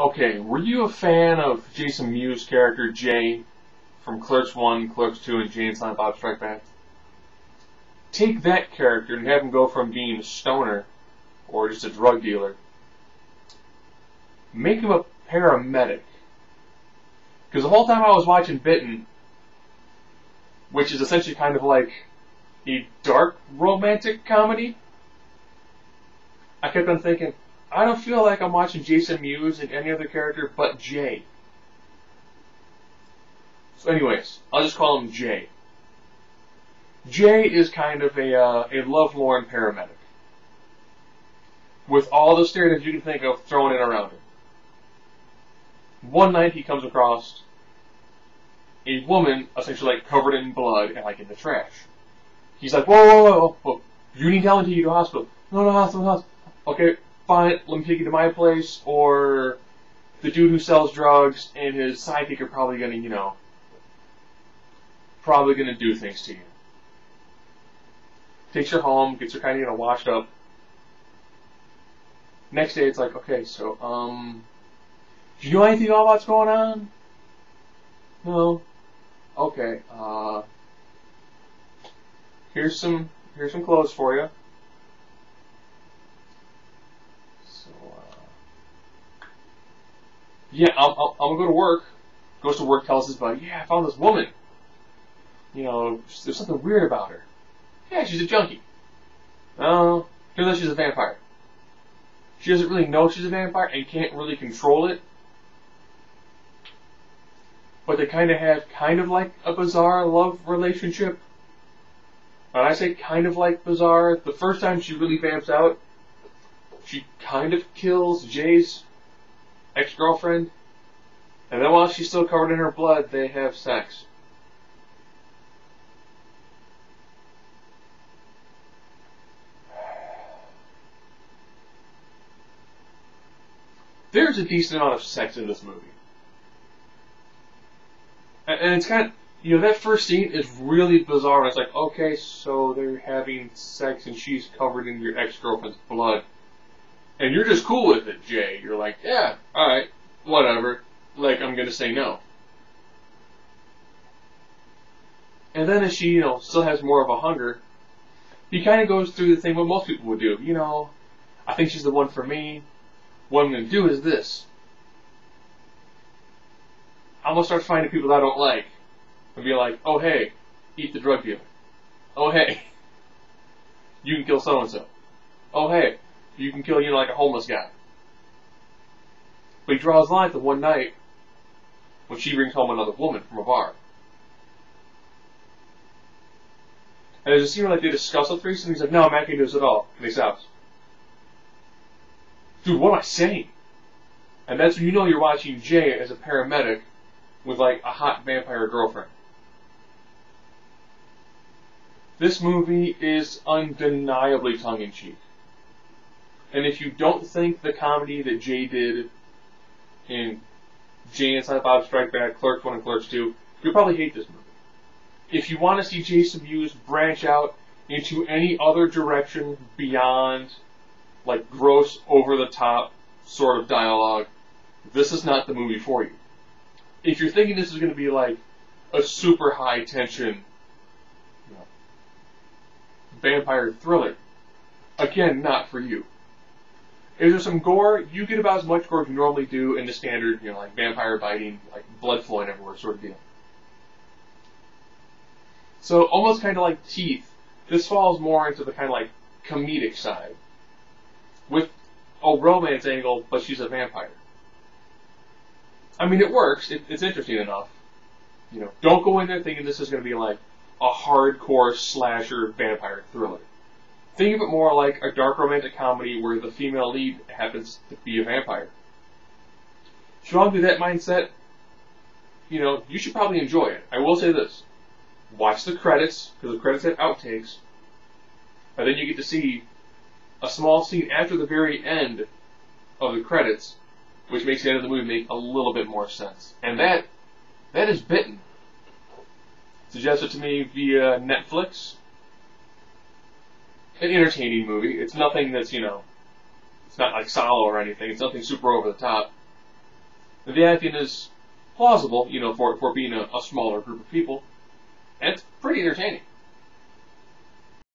Okay, were you a fan of Jason Mewes' character Jay from Clerks 1, Clerks 2, and Jay and Silent Bob Strike Back? Take that character and have him go from being a stoner or just a drug dealer. Make him a paramedic. Because the whole time I was watching Bitten, which is essentially kind of like a dark romantic comedy, I kept on thinking, I don't feel like I'm watching Jason Mewes and any other character but Jay. So anyways, I'll just call him Jay. Jay is kind of a lovelorn paramedic, with all the stereotypes you can think of thrown in around him. One night he comes across a woman essentially like covered in blood and like in the trash. He's like, whoa, you need help to you to the hospital. No, hospital. Okay, fine, let me take you to my place, or the dude who sells drugs and his sidekick are probably gonna, do things to you. Takes her home, gets her kind of, washed up. Next day it's like, okay, so, do you know anything about what's going on? No. Okay, here's some clothes for you. So, yeah, I'm gonna go to work. Goes to work, tells his buddy, yeah, I found this woman. There's something weird about her. Yeah, she's a junkie. Oh, turns out she's a vampire. She doesn't really know she's a vampire and can't really control it. But they kind of have like a bizarre love relationship. When I say kind of like bizarre, the first time she really vamps out, she kind of kills Jay's ex-girlfriend. And then while she's still covered in her blood, they have sex. There's a decent amount of sex in this movie. And it's kind of, that first scene is really bizarre. It's like, okay, so they're having sex and she's covered in your ex-girlfriend's blood. And you're just cool with it, Jay. You're like, yeah, alright, whatever. Like, I'm gonna say no. And then as she, still has more of a hunger, he kind of goes through the thing what most people would do. I think she's the one for me. What I'm gonna do is this. I'm gonna start finding people that I don't like. And be like, oh hey, eat the drug dealer. Oh hey, you can kill so-and-so. Oh hey, you can kill, like a homeless guy. But he draws lines the one night when she brings home another woman from a bar. And there's a scene where they discuss a threesome, he's like, no, I'm not gonna do this at all. And he stops. Dude, what am I saying? And that's when you know you're watching Jay as a paramedic with like a hot vampire girlfriend. This movie is undeniably tongue-in-cheek. And if you don't think the comedy that Jay did in Jay and Silent Bob Strike Back, Clerks 1 and Clerks 2, you'll probably hate this movie. If you want to see Jason Mewes branch out into any other direction beyond like gross, over-the-top sort of dialogue, this is not the movie for you. If you're thinking this is going to be like a super high-tension vampire thriller, again, not for you. If there's some gore, you get about as much gore as you normally do in the standard, like vampire biting, like blood flowing everywhere sort of deal. So almost kind of like Teeth, this falls more into the kind of like comedic side. With a romance angle, but she's a vampire. I mean, it works. It's interesting enough. Don't go in there thinking this is going to be like a hardcore slasher vampire thriller. Think of it more like a dark romantic comedy where the female lead happens to be a vampire. If you want to do that mindset, you should probably enjoy it. I will say this. Watch the credits, because the credits have outtakes, and then you get to see a small scene after the very end of the credits, which makes the end of the movie make a little bit more sense. And that is Bitten. Suggested to me via Netflix. An entertaining movie. It's nothing that's, it's not like Solo or anything. It's nothing super over the top. The acting is plausible, for being a smaller group of people, and it's pretty entertaining.